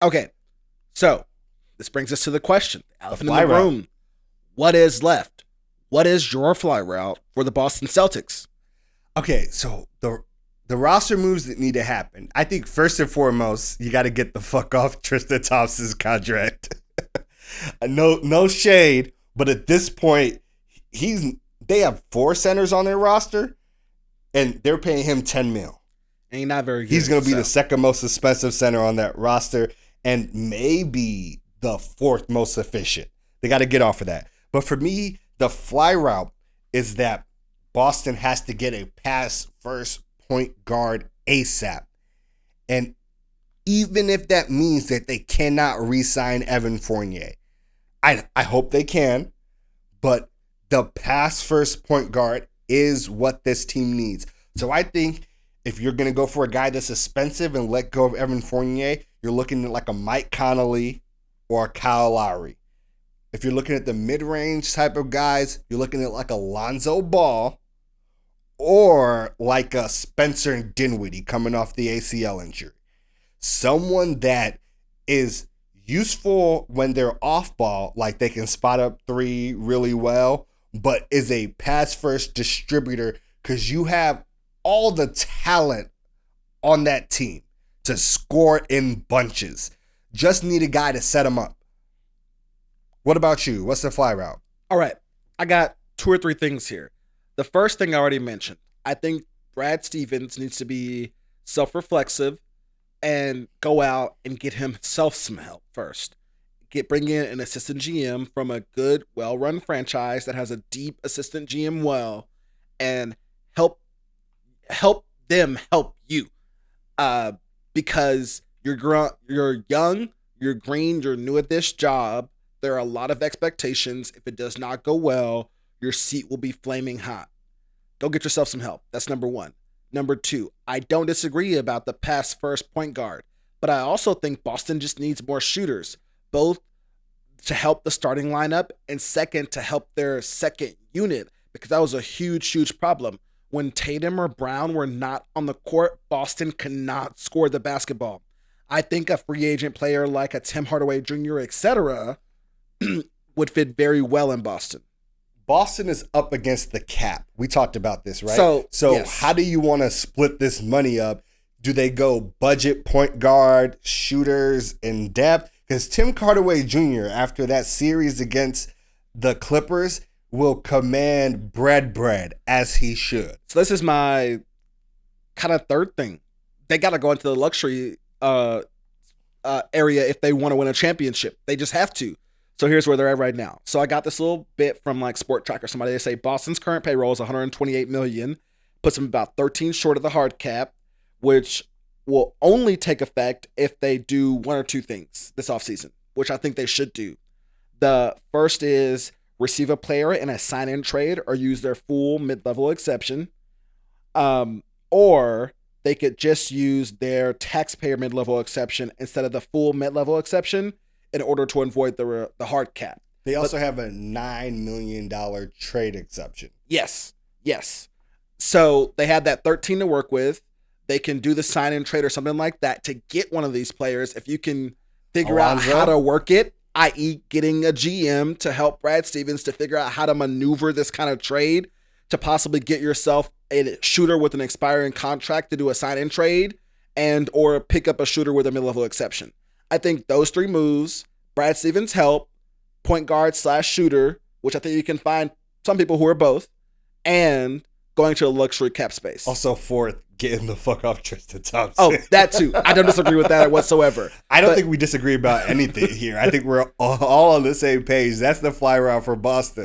Okay, so this brings us to the question: the The elephant in fly the route. room. What is left? What is your fly route for the Boston Celtics? Okay, so the roster moves that need to happen. I think first and foremost, you got to get the fuck off Tristan Thompson's contract. No shade, but at this point, they have 4 centers on their roster, and they're paying him 10 mil. Ain't not very good. He's going to be so. the second most expensive center on that roster, and maybe the fourth most efficient. They got to get off of that. But for me, the fly route is that Boston has to get a pass first point guard ASAP. And even if that means that they cannot re-sign Evan Fournier, I hope they can, but the pass first point guard is what this team needs. So I think if you're going to go for a guy that's expensive and let go of Evan Fournier, you're looking at like a Mike Conley or a Kyle Lowry. If you're looking at the mid-range type of guys, you're looking at like a Lonzo Ball or like a Spencer Dinwiddie coming off the ACL injury. Someone that is useful when they're off ball, like they can spot up three really well, but is a pass-first distributor because you have all the talent on that team to score in bunches. Just need a guy to set them up. What about you? What's the fly route? All right, I got 2 or 3 things here. The first thing I already mentioned. I think Brad Stevens needs to be self-reflexive and go out and get himself some help first. Bring in an assistant GM from a good, well-run franchise that has a deep assistant GM well, and help them help you. Because you're young, you're green, you're new at this job. There are a lot of expectations. If it does not go well, your seat will be flaming hot. Go get yourself some help. That's number 1. Number 2, I don't disagree about the pass first point guard, but I also think Boston just needs more shooters, both to help the starting lineup and second to help their second unit, because that was a huge problem. When Tatum or Brown were not on the court, Boston cannot score the basketball. I think a free agent player like a Tim Hardaway Jr., etc., would fit very well in Boston. Boston is up against the cap. We talked about this, right? So yes. How do you want to split this money up? Do they go budget point guard, shooters, and depth? Because Tim Hardaway Jr., after that series against the Clippers, will command bread as he should. So this is my kind of third thing. They got to go into the luxury area if they want to win a championship. They just have to. So here's where they're at right now. So I got this little bit from like Sport Track or somebody. They say Boston's current payroll is $128 million, puts them about 13 short of the hard cap, which will only take effect if they do 1 or 2 things this offseason, which I think they should do. The first is receive a player in a sign-in trade or use their full mid-level exception, or they could just use their taxpayer mid-level exception instead of the full mid-level exception in order to avoid the hard cap. They also have a $9 million trade exception. Yes. So they have that 13 to work with. They can do the sign-in trade or something like that to get one of these players. If you can figure out how to work it, i.e. getting a GM to help Brad Stevens to figure out how to maneuver this kind of trade to possibly get yourself a shooter with an expiring contract to do a sign-in trade and or pick up a shooter with a mid-level exception. I think those 3 moves, Brad Stevens' help, point guard / shooter, which I think you can find some people who are both, and going to a luxury cap space. Also, fourth, getting the fuck off Tristan Thompson. Oh, that too. I don't disagree with that whatsoever. I don't think we disagree about anything here. I think we're all on the same page. That's the fly route for Boston.